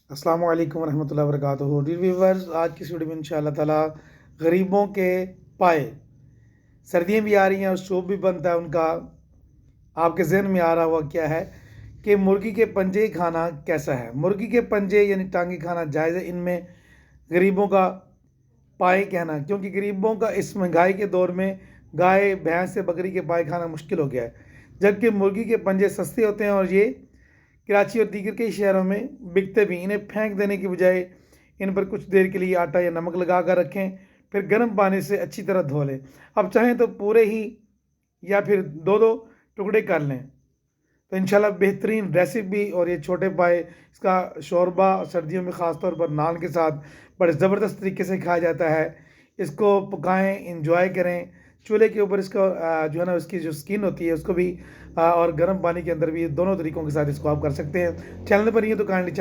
अस्सलाम वालेकुम रहमतुल्लाहि व बरकातुहू। डियर व्यूअर्स, आज की इस वीडियो में इंशाअल्लाह ताला गरीबों के पाए, सर्दियाँ भी आ रही हैं और सूप भी बनता है उनका। आपके जहन में आ रहा हुआ क्या है कि मुर्गी के पंजे खाना कैसा है। मुर्गी के पंजे यानी टांगे खाना जायज़ है, इनमें गरीबों का पाए कहना, क्योंकि गरीबों का इस महंगाई के दौर में गाय भैंस से बकरी के पाए खाना मुश्किल हो गया है, जबकि मुर्गी के पंजे सस्ते होते हैं और ये कराची और दीगर कई शहरों में बिकते भी। इन्हें फेंक देने की बजाय इन पर कुछ देर के लिए आटा या नमक लगा कर रखें, फिर गर्म पानी से अच्छी तरह धो लें। अब चाहें तो पूरे ही या फिर दो दो टुकड़े कर लें, तो इंशाल्लाह बेहतरीन रेसिपी। और ये छोटे पाए, इसका शोरबा सर्दियों में ख़ास तौर पर नान के साथ बड़े ज़बरदस्त तरीके से खाया जाता है। इसको पकाएं, इंजॉय करें। चूल्हे के ऊपर इसको जो है ना, उसकी जो स्किन होती है उसको भी और गर्म पानी के अंदर भी, दोनों तरीक़ों के साथ इसको आप कर सकते हैं। चैनल पर ये तो काइंडली